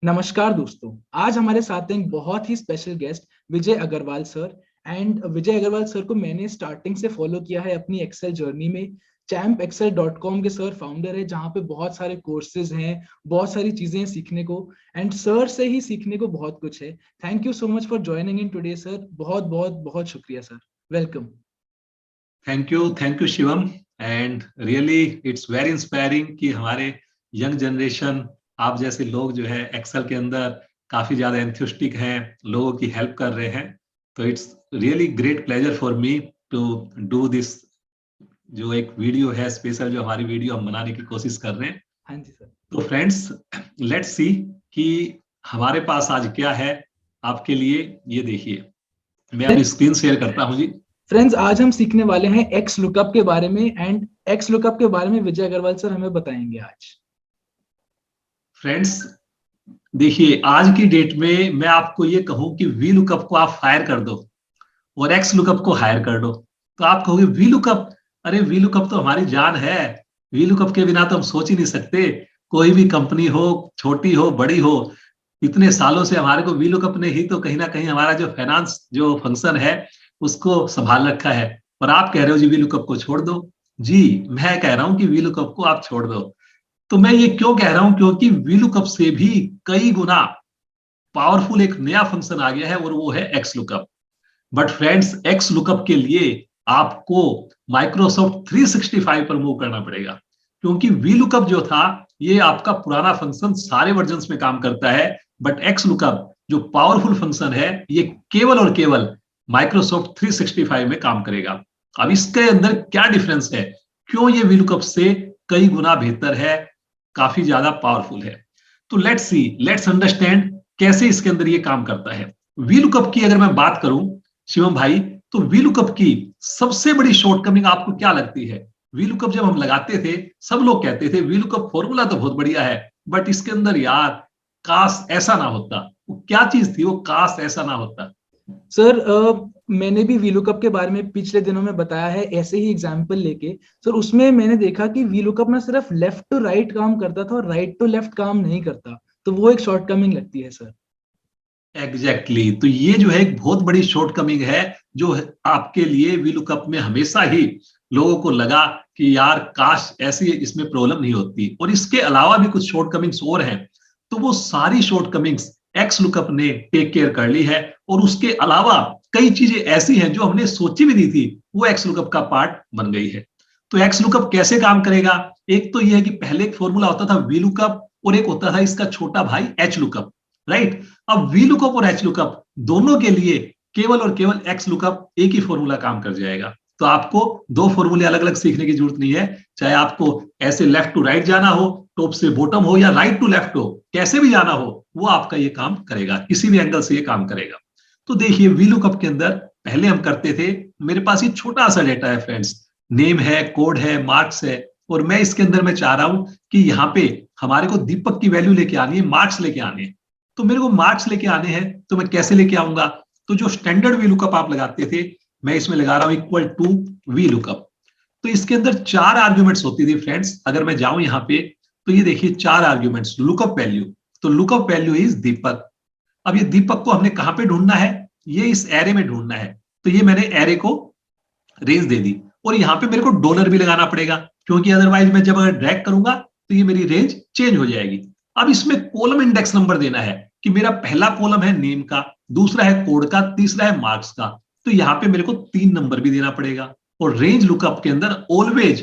नमस्कार दोस्तों। आज हमारे साथ हैं एक बहुत ही special guest Vijay Agrawal sir. And Vijay Agrawal sir को मैंने स्टार्टिंग से फॉलो किया है अपनी एक्सेल जर्नी में। champexcel.com के सर फाउंडर है, जहाँ पे बहुत सारे कोर्सेज हैं, बहुत सारी चीजें हैं सीखने को। एंड सर से ही सीखने को बहुत कुछ है। Thank you so much for joining in today sir. बहुत बहुत बहुत शुक्रिया sir. Welcome. Thank you Shivam. And really it's very inspiring कि हमारे यंग जनरेशन, आप जैसे लोग जो है एक्सेल के अंदर काफी ज्यादा एंथुस्टिक हैं, लोगों की हेल्प कर रहे हैं। तो it's really great pleasure for me to do this, जो एक वीडियो है स्पेशल, जो हमारी वीडियो हम बनाने की कोशिश कर रहे हैं। हाँ जी सर। तो फ्रेंड्स, लेट्स सी कि हमारे पास आज क्या है आपके लिए। ये देखिए, मैं अपनी स्क्रीन शेयर करता हूँ जी। फ्रेंड्स, आज हम सीखने वाले हैं एक्स लुकअप के बारे में। एंड एक्स लुकअप के बारे में विजय अग्रवाल सर हमें बताएंगे आज। फ्रेंड्स देखिए, आज की डेट में मैं आपको ये कहूं कि वी लुकअप को आप फायर कर दो और एक्स लुकअप को हायर कर दो, तो आप कहोगे वी लुकअप, अरे वी लुकअप तो हमारी जान है। वी लुकअप के बिना तो हम सोच ही नहीं सकते। कोई भी कंपनी हो, छोटी हो बड़ी हो, इतने सालों से हमारे को वी लुकअप ने ही तो कहीं ना कहीं हमारा जो फाइनेंस जो फंक्शन है उसको संभाल रखा है। और आप कह रहे हो जी वी लुकअप को छोड़ दो। जी, मैं कह रहा हूं कि वी लुकअप को आप छोड़ दो। तो मैं ये क्यों कह रहा हूं? क्योंकि वी लुकअप से भी कई गुना पावरफुल एक नया फंक्शन आ गया है और वो है x lookup. But friends, x lookup के लिए आपको माइक्रोसॉफ्ट 365 पर मूव करना पड़ेगा, क्योंकि वी लुकअप जो था ये आपका पुराना फंक्शन सारे वर्जन्स में काम करता है। बट एक्स लुकअप जो पावरफुल फंक्शन है ये केवल और केवल माइक्रोसॉफ्ट 365 में काम करेगा। अब इसके अंदर क्या डिफरेंस है, क्यों ये वी लुकअप से कई गुना बेहतर है, काफी ज्यादा पावरफुल है। तो लेट्स सी, लेट्स अंडरस्टैंड कैसे इसके अंदर ये काम करता है। वी लुकअप की अगर मैं बात करूं शिवम भाई, तो वी लुकअप की सबसे बड़ी शॉर्टकमिंग आपको क्या लगती है? वी लुकअप जब हम लगाते थे, सब लोग कहते थे वी लुकअप फॉर्मूला तो बहुत बढ़िया है, बट इसके अंदर यार काश ऐसा ना होता। वो क्या चीज थी वो काश ऐसा ना होता? सर मैंने भी वीलुकअप के बारे में पिछले दिनों में बताया है, ऐसे ही एग्जाम्पल लेके। सर उसमें मैंने देखा कि वीलुकअप ना सिर्फ लेफ्ट टू राइट काम करता था और राइट टू लेफ्ट काम नहीं करता। तो वो एक शॉर्टकमिंग लगती है सर। एग्जैक्टली तो ये जो है एक बहुत बड़ी शॉर्टकमिंग है, जो आपके लिए वी लुकअप में हमेशा ही लोगों को लगा कि यार काश ऐसी इसमें प्रॉब्लम नहीं होती। और इसके अलावा भी कुछ शॉर्टकमिंग्स और हैं, तो वो सारी शॉर्टकमिंग्स एक्स लुकअप ने टेक केयर कर ली है। और उसके अलावा कई चीजें ऐसी हैं जो हमने सोची भी नहीं थी, वो एक्स लुकअप का पार्ट बन गई है। तो एक्स लुकअप कैसे काम करेगा? एक तो यह है कि पहले एक फॉर्मूला होता था वी लुकअप, और एक होता था इसका छोटा भाई एच लुकअप, राइट? अब वी लुकअप और एच लुकअप दोनों के लिए केवल और केवल एक्स लुकअप एक ही फॉर्मूला काम कर जाएगा। तो आपको दो फॉर्मूले अलग अलग सीखने की जरूरत नहीं है। चाहे आपको ऐसे लेफ्ट टू राइट जाना हो, टॉप से बॉटम हो, या राइट टू लेफ्ट हो, कैसे भी जाना हो, वो आपका ये काम करेगा, किसी भी एंगल से ये काम करेगा। तो देखिए, वी लुकअप के अंदर पहले हम करते थे, मेरे पास ये छोटा सा डेटा है फ्रेंड्स, नेम है, कोड है, मार्क्स है, और मैं इसके अंदर मैं चाह रहा हूं कि यहाँ पे हमारे को दीपक की वैल्यू लेके आनी है, मार्क्स लेके आने हैं। तो मेरे को मार्क्स लेके आने हैं, तो मैं कैसे लेके आऊंगा? तो जो स्टैंडर्ड वी लुकअप आप लगाते थे, मैं इसमें लगा रहा हूं इक्वल टू वी लुकअप। तो इसके अंदर चार आर्ग्यूमेंट्स होती थी फ्रेंड्स। अगर मैं जाऊं यहाँ पे, तो ये देखिए चार आर्ग्यूमेंट्स लुकअप वैल्यू। तो लुकअप वैल्यू इज दीपक। अब ये दीपक को हमने कहां पे ढूंढना है? ये इस एरे में ढूंढना है। तो ये मैंने एरे को रेंज दे दी, और यहाँ पे मेरे को डॉलर भी लगाना पड़ेगा, क्योंकि अदरवाइज मैं जब अगर ड्रैग करूंगा तो ये मेरी रेंज चेंज हो जाएगी। अब इसमें कॉलम इंडेक्स नंबर देना है कि मेरा पहला कॉलम है नेम का, दूसरा है कोड का, तीसरा है मार्क्स का। तो यहाँ पे मेरे को 3 नंबर भी देना पड़ेगा। और रेंज लुकअप के अंदर ऑलवेज,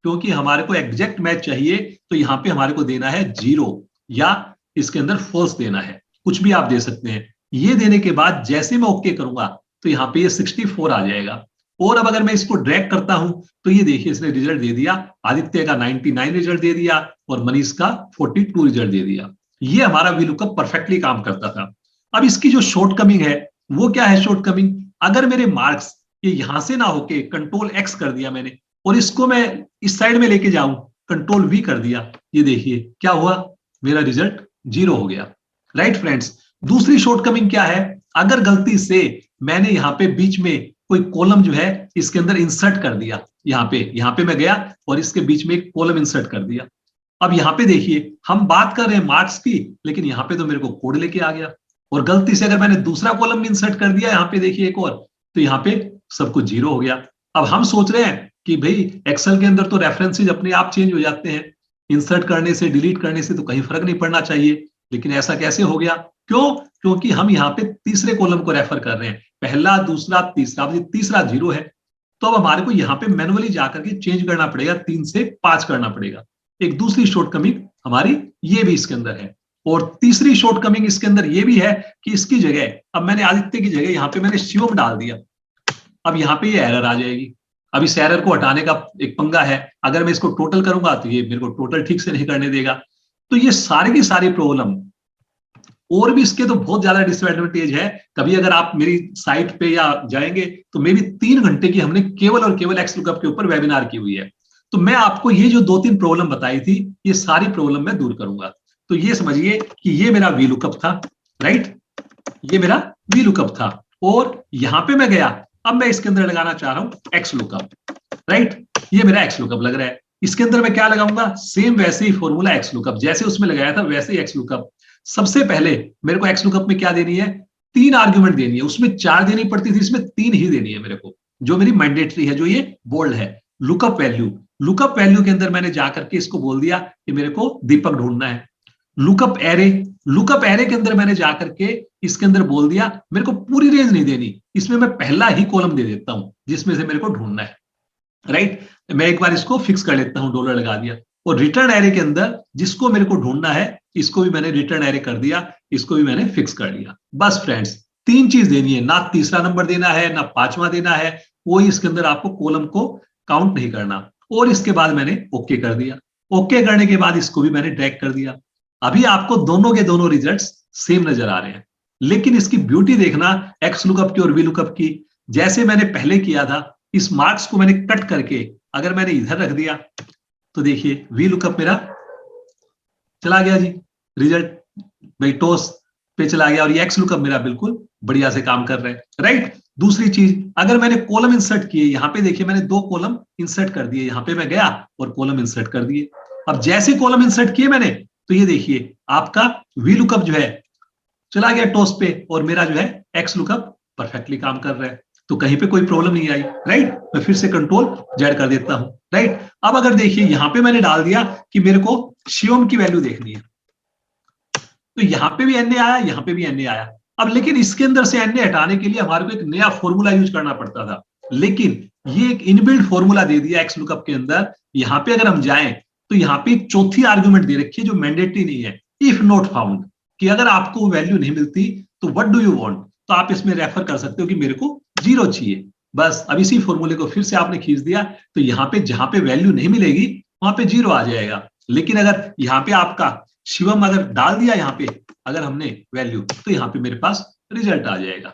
क्योंकि हमारे को एग्जैक्ट मैच चाहिए, तो यहाँ पे हमारे को देना है 0, या इसके अंदर फॉल्स देना है, कुछ भी आप दे सकते हैं। ये देने के बाद जैसे मैं ओके करूंगा, तो यहाँ पे ये 64 आ जाएगा। और अब अगर मैं इसको ड्रैग करता हूं, तो ये देखिए इसने रिजल्ट दे दिया, आदित्य का 99 रिजल्ट दे दिया, और मनीष का 42 रिजल्ट दे दिया। ये हमारा वी लुकअप परफेक्टली काम करता था। अब इसकी जो शॉर्टकमिंग है, वो क्या है शॉर्टकमिंग? अगर मेरे मार्क्स ये यहां से ना होके कंट्रोल एक्स कर दिया मैंने, और इसको मैं इस साइड में लेके जाऊं, कंट्रोल वी कर दिया, ये देखिए क्या हुआ, मेरा रिजल्ट 0 हो गया। Right friends? दूसरी शॉर्टकमिंग क्या है? अगर गलती से मैंने यहाँ पे बीच में कोई कॉलम जो है इसके अंदर इंसर्ट कर दिया, यहाँ पे मैं गया और इसके बीच में एक कॉलम इंसर्ट कर दिया। अब यहाँ पे देखिए हम बात कर रहे हैं मार्क्स की, लेकिन यहाँ पे तो मेरे को कोड लेके आ गया, और गलती से अगर मैंने दूसरा कॉलम भी इंसर्ट कर दिया यहाँ पे देखिए एक और, तो यहाँ पे सब कुछ जीरो हो गया। अब हम सोच रहे हैं कि भाई एक्सेल के अंदर तो रेफरेंसेज अपने आप चेंज हो जाते हैं, इंसर्ट करने से डिलीट करने से तो कहीं फर्क नहीं पड़ना चाहिए, लेकिन ऐसा कैसे हो गया? क्यों? क्योंकि हम यहाँ पे तीसरे कॉलम को रेफर कर रहे हैं, पहला दूसरा तीसरा, अब तीसरा जीरो है, तो अब हमारे को यहाँ पे मैनुअली जाकर के चेंज करना पड़ेगा, 3 से 5 करना पड़ेगा। एक दूसरी शॉर्टकमिंग हमारी ये भी इसके अंदर है, और तीसरी शॉर्टकमिंग इसके अंदर ये भी है कि इसकी जगह अब मैंने आदित्य की जगह यहाँ पे मैंने शिवम डाल दिया, अब यहाँ पे ये एरर आ जाएगी। अब इस एरर को हटाने का एक पंगा है, अगर मैं इसको टोटल करूंगा तो ये मेरे को टोटल ठीक से नहीं करने देगा। तो ये सारी की सारी प्रॉब्लम, और भी इसके तो बहुत ज्यादा डिसएडवांटेज है। कभी अगर आप मेरी साइट पे या जाएंगे तो मे भी 3 घंटे की हमने केवल और केवल एक्सलुकअप के ऊपर वेबिनार की हुई है। तो मैं आपको ये जो 2-3 प्रॉब्लम बताई थी, ये सारी प्रॉब्लम मैं दूर करूंगा। तो ये समझिए कि ये मेरा वी लुकअप था, राइट, ये मेरा वी लुकअप था, और यहां पे मैं गया, अब मैं इसके अंदर लगाना चाह रहा हूं एक्स लुकअप, राइट, ये मेरा एक्स लुकअप लग रहा है। इसके अंदर मैं क्या लगाऊंगा? सेम वैसे ही फॉर्मूला एक्स लुकअप, जैसे उसमें लगाया था वैसे ही एक्स लुकअप। सबसे पहले मेरे को एक्स लुकअप में क्या देनी है? 3 आर्ग्यूमेंट देनी है, उसमें 4 देनी पड़ती थी, इसमें 3 ही देनी है मेरे को, जो मेरी मैंडेटरी है, जो ये बोल्ड है। लुकअप वैल्यू, लुकअप वैल्यू के अंदर मैंने जाकर के इसको बोल दिया कि मेरे को दीपक ढूंढना है। लुकअप एरे, लुकअप एरे के अंदर मैंने जाकर के इसके अंदर बोल दिया मेरे को पूरी रेंज नहीं देनी, इसमें मैं पहला ही कॉलम दे देता हूं जिसमें से मेरे को ढूंढना है, राइट। मैं एक बार इसको फिक्स कर लेता हूं, डॉलर लगा दिया। और रिटर्न एरे के अंदर जिसको मेरे को ढूंढना है, इसको भी मैंने रिटर्न एरे कर दिया, इसको भी मैंने फिक्स कर लिया। बस फ्रेंड्स, 3 चीज देनी है, ना तीसरा नंबर देना है, ना 5वां देना है, कोई इसके अंदर आपको कॉलम को काउंट नहीं करना। और इसके बाद मैंने ओके कर दिया। ओके करने के बाद इसको भी मैंने ड्रैग कर दिया। अभी आपको दोनों के दोनों रिजल्ट्स सेम नजर आ रहे हैं, लेकिन इसकी ब्यूटी देखना एक्स लुकअप की और वी लुकअप की। जैसे मैंने पहले किया था, इस मार्क्स को मैंने कट करके अगर मैंने इधर रख दिया तो देखिए वी लुकअप मेरा चला गया जी, रिजल्ट भाई टॉस पे चला गया, और ये एक्स लुकअप मेरा बिल्कुल बढ़िया से काम कर रहा है, राइट। दूसरी चीज, अगर मैंने कॉलम इंसर्ट किए, यहां पे देखिए मैंने 2 कॉलम इंसर्ट कर दिए, यहां पे मैं गया और कॉलम इंसर्ट कर दिए। अब जैसे कॉलम इंसर्ट किए मैंने, तो ये देखिए आपका वी लुकअप जो है चला गया टॉस पे, और मेरा जो है एक्स लुकअप परफेक्टली काम कर रहा है, तो कहीं पे कोई प्रॉब्लम नहीं आई, राइट। मैं फिर से कंट्रोल जेड कर देता हूं, राइट। अब अगर देखिए यहां पे मैंने डाल दिया कि मेरे को शिवम की वैल्यू देखनी है, तो यहां पे भी एनए आया, यहां पे भी एनए आया। अब लेकिन इसके अंदर से एनए हटाने के लिए हमारे को एक नया फॉर्मूला यूज करना पड़ता था, लेकिन ये एक इनबिल्ट फॉर्मूला दे दिया एक्स लुकअप के अंदर। यहां पे अगर हम जाएं तो यहाँ पे एक चौथी आर्गुमेंट दे रखी है जो मैंडेटरी नहीं है, इफ नॉट फाउंड, कि अगर आपको वैल्यू नहीं मिलती तो व्हाट डू यू वांट, तो आप इसमें रेफर कर सकते हो कि मेरे को 0 चाहिए। बस अब इसी फॉर्मूले को फिर से आपने खींच दिया, तो यहाँ पे जहां पे वैल्यू नहीं मिलेगी वहां पे 0 आ जाएगा। लेकिन अगर यहाँ पे आपका शिवम अगर डाल दिया, यहाँ पे अगर हमने वैल्यू, तो यहाँ पे मेरे पास रिजल्ट आ जाएगा।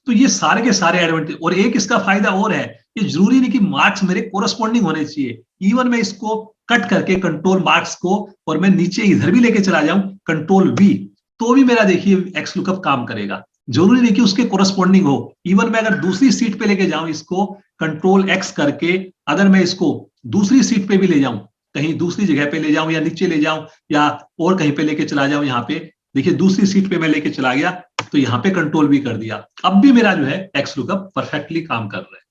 तो ये सारे के सारे एडवांटेज, और एक इसका फायदा और है, ये जरूरी नहीं कि मार्क्स मेरे कोरस्पॉन्डिंग होने चाहिए। इवन मैं इसको कट करके कंट्रोल मार्क्स को और मैं नीचे इधर भी लेके चला जाऊं कंट्रोल वी, तो भी मेरा देखिए एक्स लुकअप काम करेगा। जरूरी नहीं कि उसके कोरस्पॉन्डिंग हो। इवन मैं अगर दूसरी सीट पे लेके जाऊं इसको कंट्रोल एक्स करके, अगर मैं इसको दूसरी सीट पे भी ले जाऊं, कहीं दूसरी जगह पे ले जाऊं या नीचे ले जाऊं या और कहीं पे लेके चला जाऊं, यहाँ पे देखिए दूसरी सीट पे मैं लेके चला गया, तो यहाँ पे कंट्रोल भी कर दिया, अब भी मेरा जो है एक्स लुकअप परफेक्टली काम कर रहा है।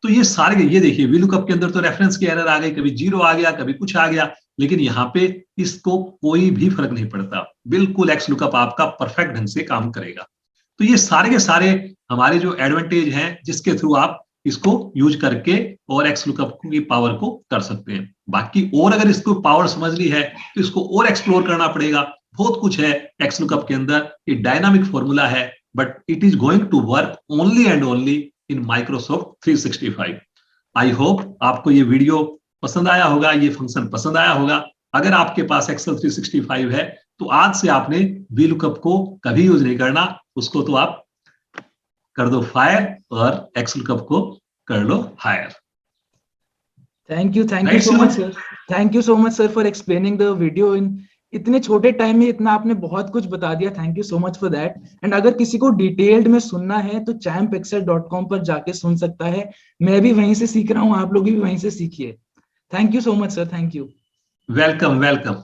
तो ये सारे, ये देखिए वी लुकअप के अंदर तो रेफरेंस की एरर आ गई, कभी 0 आ गया, कभी कुछ आ गया, लेकिन यहाँ पे इसको कोई भी फर्क नहीं पड़ता, बिल्कुल एक्स लुकअप आपका परफेक्ट ढंग से काम करेगा। तो ये सारे के सारे हमारे जो एडवांटेज हैं जिसके थ्रू आप इसको यूज करके और एक्स लुकअप की पावर को कर सकते हैं। बाकी और अगर इसको पावर समझनी है तो इसको और एक्सप्लोर करना पड़ेगा, बहुत कुछ है एक्स लुकअप के अंदर। ये डायनामिक फॉर्मूला है, but it is going to work only and only in Microsoft 365। I hope आपको ये वीडियो पसंद आया होगा, ये फंक्शन पसंद आया होगा। अगर आपके पास एक्सेल 365 है तो आज से आपने वी लुकअप को कभी यूज नहीं करना, उसको तो आप कर दो फायर और एक्स लुकअप को कर लो hire. Thank you so much sir, thank you so much sir for explaining the video in इतने छोटे टाइम में इतना आपने बहुत कुछ बता दिया। Thank you so much for that. And अगर किसी को डिटेल्ड में सुनना है तो champexcel.com पर जाके सुन सकता है। मैं भी वहीं से सीख रहा हूँ, आप लोग भी वहीं से सीखिए। Thank you so much sir, thank you. Welcome welcome.